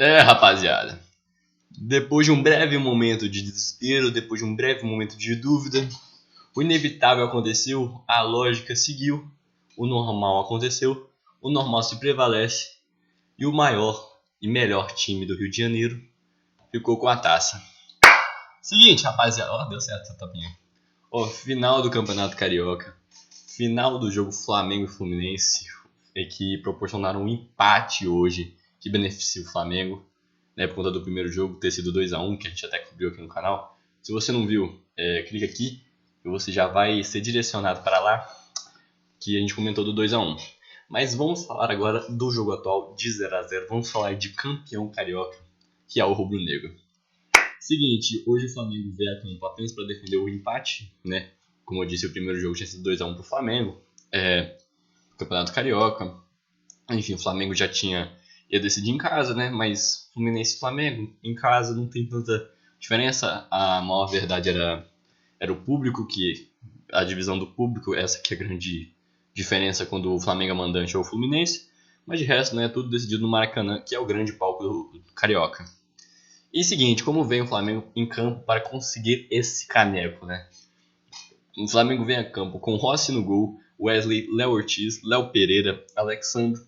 Rapaziada, depois de um breve momento de desespero, depois de um breve momento de dúvida, o inevitável aconteceu, a lógica seguiu, o normal aconteceu, o normal se prevalece e o maior e melhor time do Rio de Janeiro ficou com a taça. Seguinte, rapaziada, deu certo essa tapinha. Final do Campeonato Carioca, final do jogo Flamengo e Fluminense, que proporcionaram um empate hoje que beneficia o Flamengo, né, por conta do primeiro jogo ter sido 2-1, que a gente até cobriu aqui no canal. Se você não viu, clica aqui e você já vai ser direcionado para lá, que a gente comentou do 2-1. Mas vamos falar agora do jogo atual de 0-0. Vamos falar de campeão carioca, que é o rubro-negro. Seguinte, hoje o Flamengo veio a campo apenas para defender o empate, né? Como eu disse, o primeiro jogo tinha sido 2-1 pro Flamengo. Campeonato Carioca. Enfim, o Flamengo já ia decidir em casa, né? Mas Fluminense e Flamengo, em casa não tem tanta diferença. A maior verdade era o público, que a divisão do público, essa que é a grande diferença quando o Flamengo é mandante ou o Fluminense. Mas de resto, né, tudo decidido no Maracanã, que é o grande palco do Carioca. E seguinte, como vem o Flamengo em campo para conseguir esse caneco, né? O Flamengo vem a campo com Rossi no gol, Wesley, Léo Ortiz, Léo Pereira, Alexandre,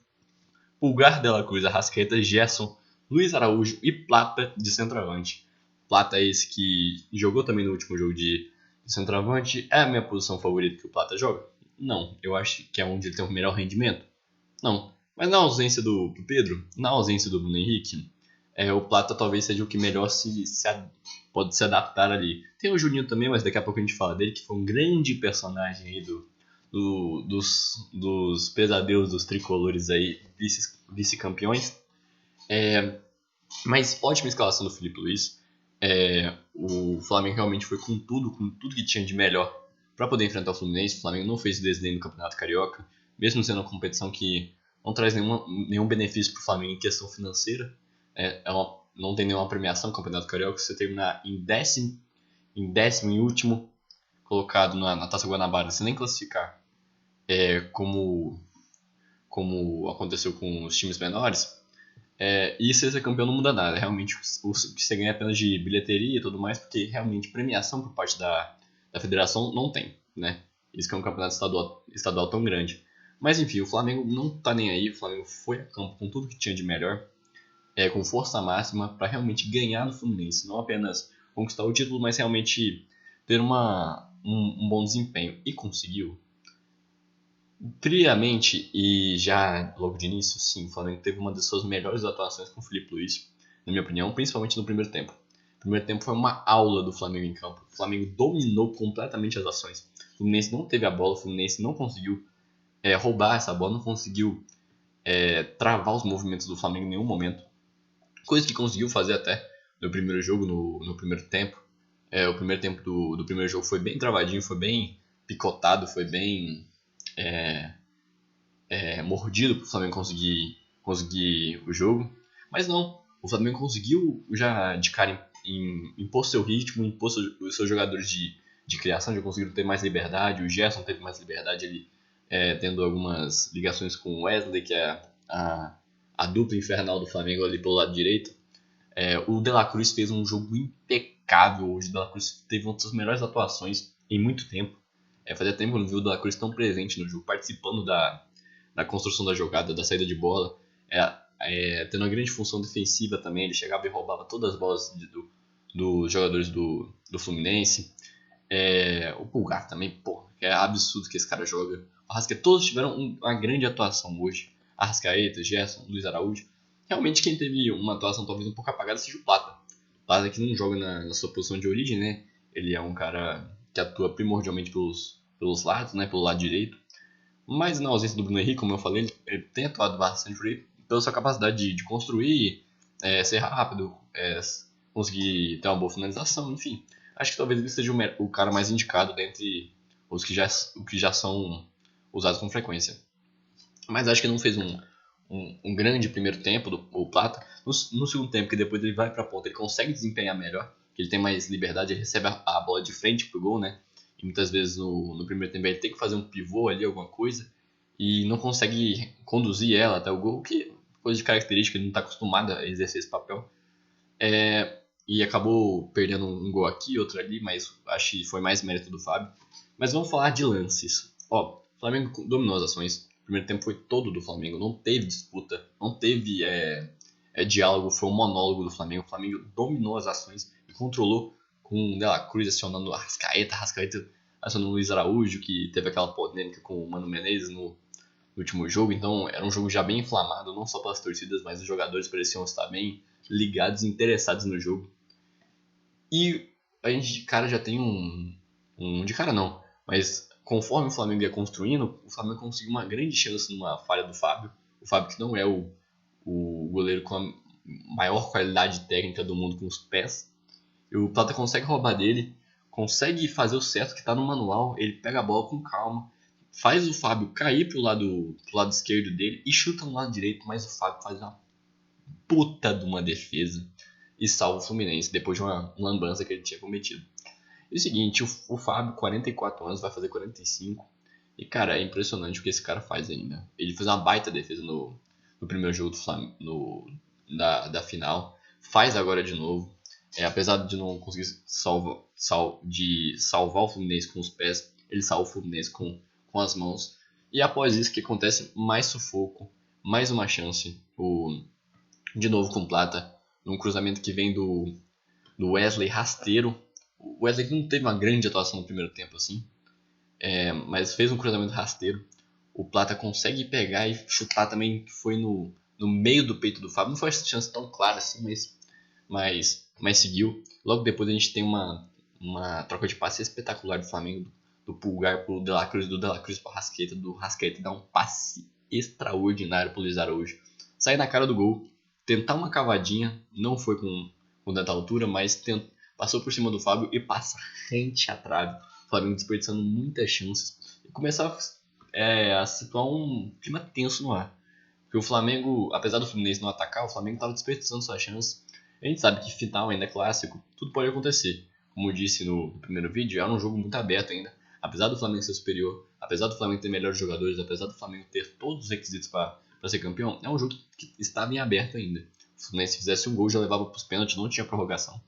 Pulgar de la Cruz, Arrascaeta, Gerson, Luiz Araújo e Plata de centroavante. Plata é esse que jogou também no último jogo de centroavante. É a minha posição favorita que o Plata joga? Não. Eu acho que é onde ele tem o melhor rendimento? Não. Mas na ausência do Pedro, na ausência do Bruno Henrique, o Plata talvez seja o que melhor pode se adaptar ali. Tem o Juninho também, mas daqui a pouco a gente fala dele, que foi um grande personagem aí dos pesadelos dos tricolores aí, vice-campeões. Mas ótima escalação do Felipe Luiz. O Flamengo realmente foi com tudo que tinha de melhor para poder enfrentar o Fluminense. O Flamengo não fez desdém no Campeonato Carioca, mesmo sendo uma competição que não traz nenhum benefício para o Flamengo em questão financeira. Não tem nenhuma premiação no Campeonato Carioca. Você terminar em décimo e último colocado na Taça Guanabara, sem nem classificar, como aconteceu com os times menores, e ser campeão não muda nada. Realmente o que você ganha é apenas de bilheteria e tudo mais, porque realmente premiação por parte da federação não tem, né? Isso que é um campeonato estadual tão grande. Mas enfim, o Flamengo não tá nem aí. O Flamengo foi a campo com tudo que tinha de melhor, com força máxima, para realmente ganhar no Fluminense. Não apenas conquistar o título, mas realmente ter um bom desempenho. E conseguiu. Friamente e já logo de início, sim, o Flamengo teve uma das suas melhores atuações com o Felipe Luiz, na minha opinião, principalmente no primeiro tempo. O primeiro tempo foi uma aula do Flamengo em campo. O Flamengo dominou completamente as ações. O Fluminense não teve a bola, o Fluminense não conseguiu roubar essa bola, não conseguiu travar os movimentos do Flamengo em nenhum momento. Coisa que conseguiu fazer até no primeiro jogo, no primeiro tempo. O primeiro tempo do primeiro jogo foi bem travadinho, foi bem picotado, foi bem mordido para o Flamengo conseguir o jogo. Mas não, o Flamengo conseguiu já de cara impor seu ritmo, impor os seus jogadores de criação, já conseguiram ter mais liberdade. O Gerson teve mais liberdade ali, tendo algumas ligações com o Wesley, que é a dupla infernal do Flamengo ali pelo lado direito. O De La Cruz fez um jogo impecável hoje. O De La Cruz teve uma das suas melhores atuações em muito tempo. Fazia tempo que eu não vi o De La Cruz tão presente no jogo, participando da construção da jogada, da saída de bola, tendo uma grande função defensiva também. Ele chegava e roubava todas as bolas dos jogadores do Fluminense. O Pulgar também, pô, é absurdo que esse cara joga. O Arrascaeta, todos tiveram uma grande atuação hoje. Arrascaeta, Gerson, Luiz Araújo. Realmente quem teve uma atuação talvez um pouco apagada seja o Plata. O Plata que não joga na sua posição de origem, né? Ele é um cara que atua primordialmente pelos lados, né? Pelo lado direito. Mas na ausência do Bruno Henrique, como eu falei, ele tem atuado bastante por aí, pela sua capacidade de construir, ser rápido, conseguir ter uma boa finalização, enfim. Acho que talvez ele seja o cara mais indicado dentre os que já são usados com frequência. Mas acho que ele não fez um grande primeiro tempo o Plata. No segundo tempo, que depois ele vai para a ponta, ele consegue desempenhar melhor, ele tem mais liberdade, ele recebe a bola de frente pro gol, né? E muitas vezes no primeiro tempo ele tem que fazer um pivô ali, alguma coisa, e não consegue conduzir ela até o gol, que coisa de característica, ele não está acostumado a exercer esse papel. E acabou perdendo um gol aqui, outro ali, mas acho que foi mais mérito do Fábio. Mas vamos falar de lances. Ó, o Flamengo dominou as ações. O primeiro tempo foi todo do Flamengo, não teve disputa, não teve diálogo, foi um monólogo do Flamengo. O Flamengo dominou as ações e controlou com o De La Cruz acionando o Arrascaeta acionando o Luiz Araújo, que teve aquela polêmica com o Mano Menezes no último jogo. Então era um jogo já bem inflamado, não só pelas torcidas, mas os jogadores pareciam estar bem ligados e interessados no jogo. E a gente de cara já tem de cara não, mas conforme o Flamengo ia construindo, o Flamengo conseguiu uma grande chance numa falha do Fábio. O Fábio, que não é o goleiro com a maior qualidade técnica do mundo com os pés. E o Plata consegue roubar dele, consegue fazer o certo que está no manual. Ele pega a bola com calma, faz o Fábio cair pro lado esquerdo dele e chuta no lado direito, mas o Fábio faz uma puta de uma defesa e salva o Fluminense depois de uma lambança que ele tinha cometido. E o seguinte, o Fábio, 44 anos, vai fazer 45. E, cara, é impressionante o que esse cara faz ainda. Ele fez uma baita defesa no primeiro jogo do Flamengo, da final. Faz agora de novo. Apesar de não conseguir salvar o Fluminense com os pés, ele salva o Fluminense com as mãos. E após isso, o que acontece? Mais sufoco, mais uma chance. De novo com o Plata, num cruzamento que vem do Wesley rasteiro. O Wesley não teve uma grande atuação no primeiro tempo, assim, mas fez um cruzamento rasteiro. O Plata consegue pegar e chutar também, que foi no meio do peito do Fábio. Não foi essa chance tão clara assim, mas seguiu. Logo depois a gente tem uma troca de passe espetacular do Flamengo, do Pulgar pro De La Cruz, do De La Cruz pro Rascaeta, do Rascaeta dá um passe extraordinário pro Luiz Araújo. Sai na cara do gol, tentar uma cavadinha, não foi com tanta altura, mas passou por cima do Fábio e passa rente à trave. O Flamengo desperdiçando muitas chances. E começava a situar um clima tenso no ar. Porque o Flamengo, apesar do Fluminense não atacar, o Flamengo estava desperdiçando suas chances. A gente sabe que final ainda é clássico, tudo pode acontecer. Como eu disse no primeiro vídeo, era um jogo muito aberto ainda. Apesar do Flamengo ser superior, apesar do Flamengo ter melhores jogadores, apesar do Flamengo ter todos os requisitos para ser campeão, é um jogo que estava em aberto ainda. Se o Fluminense fizesse um gol, já levava para os pênaltis, não tinha prorrogação.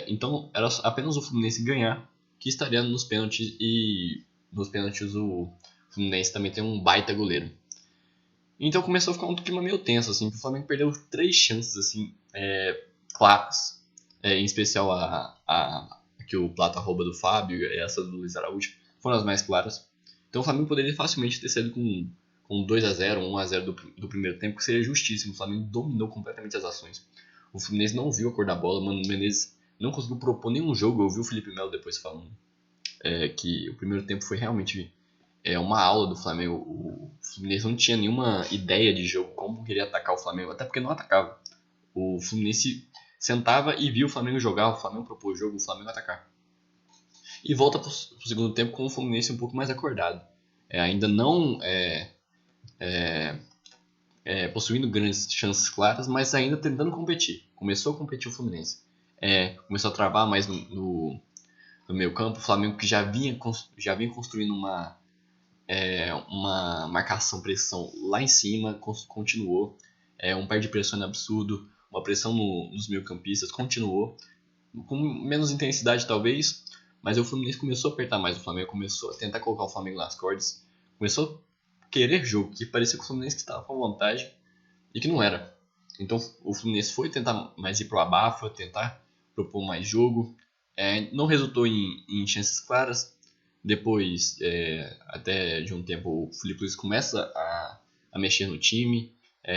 Então era apenas o Fluminense ganhar que estaria nos pênaltis, e nos pênaltis o Fluminense também tem um baita goleiro. Então começou a ficar um clima meio tenso, assim, que o Flamengo perdeu 3 chances assim, claras, em especial a que o Plata rouba do Fábio e essa do Luiz Araújo, foram as mais claras. Então o Flamengo poderia facilmente ter saído com 2-0, 1-0 do primeiro tempo, que seria justíssimo. O Flamengo dominou completamente as ações. O Fluminense não viu a cor da bola, o Mano Menezes não conseguiu propor nenhum jogo. Eu vi o Felipe Melo depois falando que o primeiro tempo foi realmente uma aula do Flamengo. O Fluminense não tinha nenhuma ideia de jogo, como queria atacar o Flamengo, até porque não atacava. O Fluminense sentava e via o Flamengo jogar, o Flamengo propôs o jogo, o Flamengo atacar. E volta para o segundo tempo com o Fluminense um pouco mais acordado. Ainda não possuindo grandes chances claras, mas ainda tentando competir. Começou a competir o Fluminense. Começou a travar mais no meio campo. O Flamengo, que já vinha construindo uma marcação, pressão lá em cima, continuou. Um pé de pressão absurdo, uma pressão nos meio-campistas, continuou. Com menos intensidade talvez, mas o Fluminense começou a apertar mais. O Flamengo começou a tentar colocar o Flamengo nas cordas. Começou a querer jogo, que parecia que o Fluminense estava com vontade e que não era. Então o Fluminense foi tentar mais ir pro abafa, tentar propor mais jogo. Não resultou em chances claras. Depois, até de um tempo, o Felipe Luiz começa a mexer no time.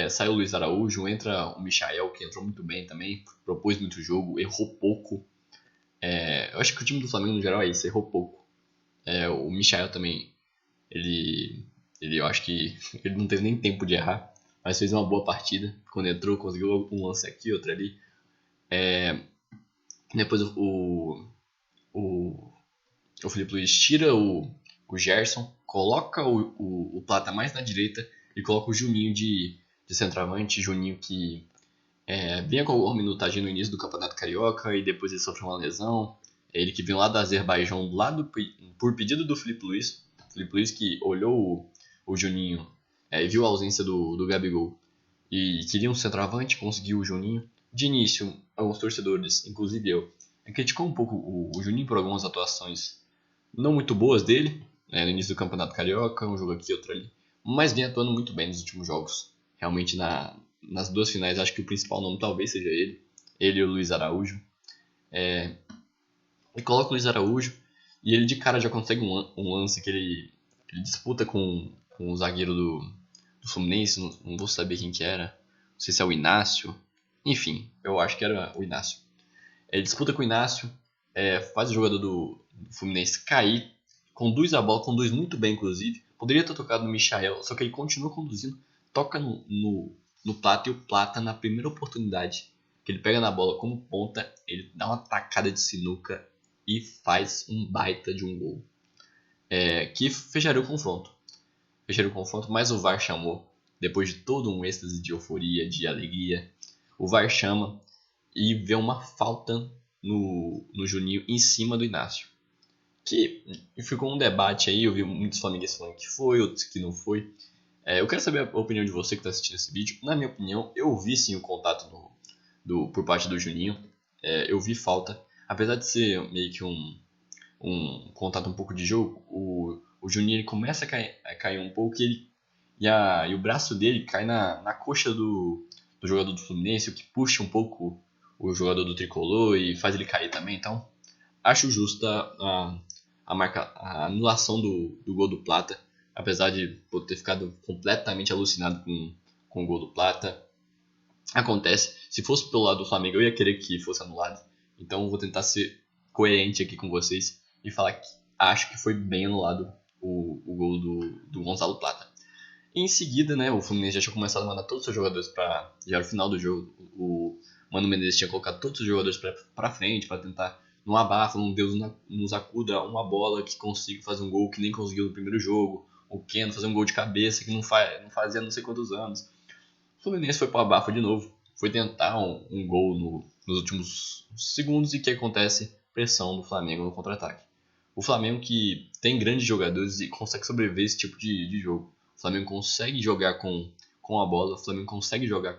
Sai o Luiz Araújo, entra o Michael, que entrou muito bem também, propôs muito jogo, errou pouco. Eu acho que o time do Flamengo no geral é isso, errou pouco. O Michael também, eu acho que ele não teve nem tempo de errar, mas fez uma boa partida. Quando entrou, conseguiu um lance aqui, outro ali. Depois o Felipe Luiz tira o Gerson, coloca o Plata mais na direita e coloca o Juninho de centroavante. Juninho que vinha com alguma minutagem no início do Campeonato Carioca e depois ele sofreu uma lesão. Ele que veio lá do Azerbaijão, por pedido do Felipe Luiz. Felipe Luiz que olhou o Juninho e viu a ausência do Gabigol e queria um centroavante, conseguiu o Juninho. De início, alguns torcedores, inclusive eu, criticou um pouco o Juninho por algumas atuações não muito boas dele, né, no início do Campeonato Carioca, um jogo aqui, outro ali, mas vem atuando muito bem nos últimos jogos. Realmente nas duas finais, acho que o principal nome talvez seja ele e o Luiz Araújo. E coloca o Luiz Araújo e ele de cara já consegue um lance que ele disputa com o zagueiro do Fluminense, não vou saber quem que era, não sei se é o Inácio, enfim, eu acho que era o Inácio. Ele disputa com o Inácio, faz o jogador do Fluminense cair, conduz a bola, conduz muito bem inclusive, poderia ter tocado no Michael, só que ele continua conduzindo, toca no Plata e o Plata na primeira oportunidade que ele pega na bola como ponta, ele dá uma tacada de sinuca e faz um baita de um gol. Que fecharia o confronto. Fecharia o confronto, mas o VAR chamou. Depois de todo um êxtase de euforia, de alegria, o VAR chama e vê uma falta no Juninho em cima do Inácio. Que ficou um debate aí, eu vi muitos flamenguistas falando que foi, outros que não foi. Eu quero saber a opinião de você que está assistindo esse vídeo. Na minha opinião, eu vi sim o contato por parte do Juninho. Eu vi falta. Apesar de ser meio que um contato um pouco de jogo, o Juninho ele começa a cair um pouco e o braço dele cai na coxa do jogador do Fluminense, o que puxa um pouco o jogador do Tricolor e faz ele cair também. Então, acho justa a anulação do gol do Plata, apesar de eu ter ficado completamente alucinado com o gol do Plata. Acontece, se fosse pelo lado do Flamengo eu ia querer que fosse anulado, então vou tentar ser coerente aqui com vocês e falar que acho que foi bem anulado o gol do Gonzalo Plata. Em seguida, né, o Fluminense já tinha começado a mandar todos os seus jogadores para. Já era o final do jogo, o Mano Menezes tinha colocado todos os jogadores para frente para tentar, num abafo, num Deus nos acuda, uma bola que consiga fazer um gol que nem conseguiu no primeiro jogo, o Keno fazer um gol de cabeça que não fazia não sei quantos anos. O Fluminense foi para o abafo de novo, foi tentar um gol nos últimos segundos e o que acontece? Pressão do Flamengo no contra-ataque. O Flamengo que tem grandes jogadores e consegue sobreviver a esse tipo de jogo. O Flamengo consegue jogar com a bola, o Flamengo consegue jogar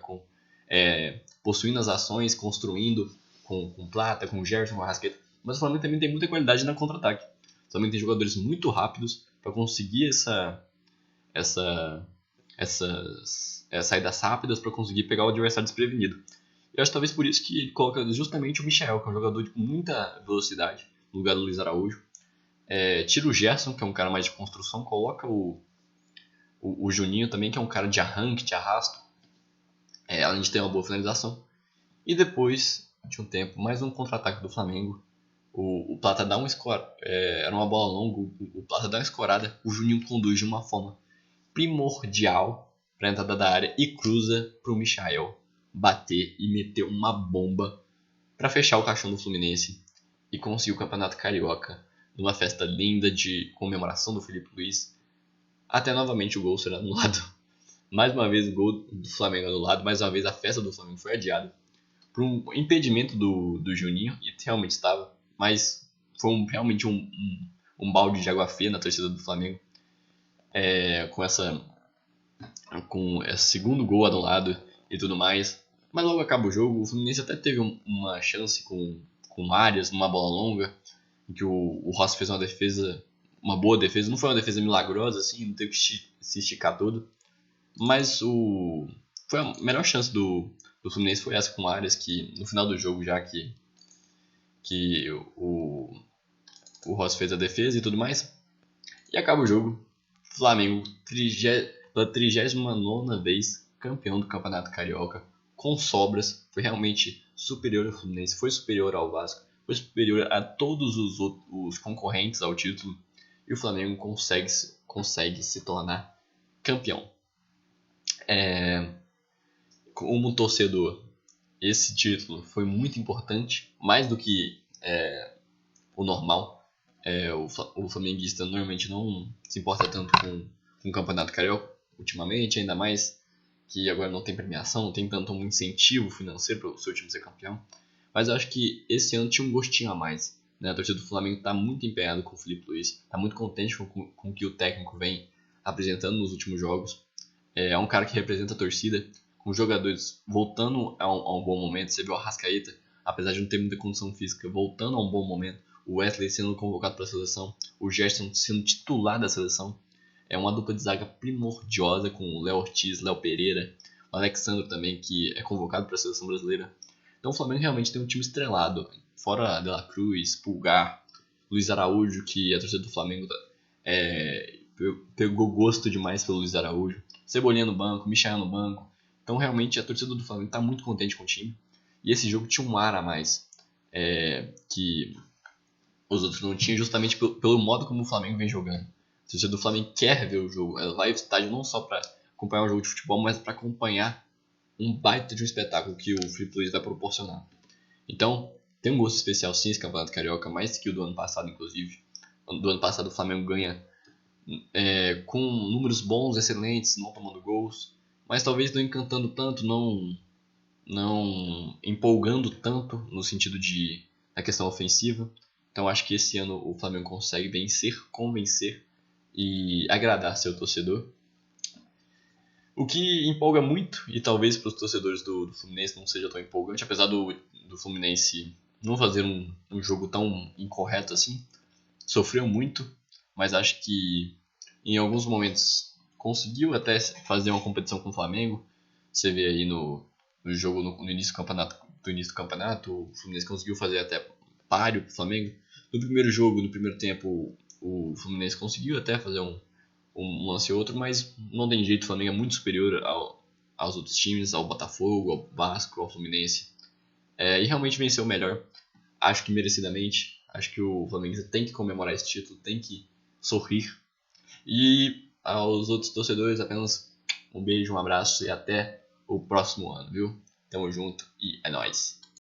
possuindo as ações, construindo com Plata, com Gerson, com Arrascaeta. Mas o Flamengo também tem muita qualidade na contra-ataque. O Flamengo tem jogadores muito rápidos para conseguir essa saídas rápidas para conseguir pegar o adversário desprevenido. Eu acho talvez por isso que ele coloca justamente o Michael, que é um jogador de muita velocidade, no lugar do Luiz Araújo. Tira o Gerson, que é um cara mais de construção, coloca o Juninho também, que é um cara de arranque, de arrasto, além de ter uma boa finalização. E depois de um tempo, mais um contra-ataque do Flamengo. O Plata dá era uma bola longa, o Plata dá uma escorada, o Juninho conduz de uma forma primordial para a entrada da área e cruza para o Michael bater e meter uma bomba para fechar o caixão do Fluminense e conseguir o Campeonato Carioca numa festa linda de comemoração do Felipe Luiz, até novamente o gol ser anulado. Mais uma vez o gol do Flamengo anulado, mais uma vez a festa do Flamengo foi adiada por um impedimento do Juninho, e realmente estava, mas foi realmente um balde de água fria na torcida do Flamengo, com esse segundo gol anulado e tudo mais. Mas logo acaba o jogo, o Fluminense até teve uma chance com o Arias, numa bola longa, em que o Rossi fez uma boa defesa, não foi uma defesa milagrosa, assim, não teve que se esticar todo, mas foi a melhor chance do Fluminense foi essa com o Arias, que no final do jogo já que o Rossi fez a defesa e tudo mais, e acaba o jogo, Flamengo pela 39ª vez campeão do Campeonato Carioca, com sobras, foi realmente superior ao Fluminense, foi superior ao Vasco, foi superior a todos os concorrentes ao título, e o Flamengo consegue se tornar campeão. Como torcedor, esse título foi muito importante, mais do que o normal. O flamenguista normalmente não se importa tanto com o Campeonato Carioca, ultimamente, ainda mais que agora não tem premiação, não tem tanto um incentivo financeiro para o seu time ser campeão. Mas eu acho que esse ano tinha um gostinho a mais, né? A torcida do Flamengo está muito empenhada com o Felipe Luiz, está muito contente com o que o técnico vem apresentando nos últimos jogos. É um cara que representa a torcida, com os jogadores voltando a um bom momento. Você viu o Arrascaeta, apesar de não ter muita condição física, voltando a um bom momento. O Wesley sendo convocado para a seleção, o Gerson sendo titular da seleção. É uma dupla de zaga primordiosa com o Léo Ortiz, Léo Pereira, o Alexandre também, que é convocado para a seleção brasileira. Então o Flamengo realmente tem um time estrelado, fora De La Cruz, Pulgar, Luiz Araújo, que a torcida do Flamengo pegou gosto demais pelo Luiz Araújo, Cebolinha no banco, Michael no banco. Então realmente a torcida do Flamengo está muito contente com o time. E esse jogo tinha um ar a mais que os outros não tinham, justamente pelo modo como o Flamengo vem jogando. A torcida do Flamengo quer ver o jogo, ela vai ao estádio não só para acompanhar um jogo de futebol, mas para acompanhar um baita de um espetáculo que o Felipe Luiz vai proporcionar. Então, tem um gosto especial sim esse Campeonato Carioca, mais que o do ano passado, inclusive. Do ano passado o Flamengo ganha com números bons, excelentes, não tomando gols, mas talvez não encantando tanto, não empolgando tanto no sentido da questão ofensiva. Então acho que esse ano o Flamengo consegue vencer, convencer e agradar seu torcedor. O que empolga muito, e talvez para os torcedores do Fluminense não seja tão empolgante, apesar do Fluminense não fazer um jogo tão incorreto assim, sofreu muito, mas acho que em alguns momentos conseguiu até fazer uma competição com o Flamengo. Você vê aí no jogo no início do campeonato, o Fluminense conseguiu fazer até páreo pro Flamengo. No primeiro jogo, no primeiro tempo, o Fluminense conseguiu até fazer um lance ou outro, mas não tem jeito, o Flamengo é muito superior aos outros times, ao Botafogo, ao Vasco, ao Fluminense. E realmente venceu o melhor, acho que merecidamente. Acho que o Flamengo tem que comemorar esse título, tem que sorrir. E aos outros torcedores, apenas um beijo, um abraço e até o próximo ano, viu? Tamo junto e é nóis!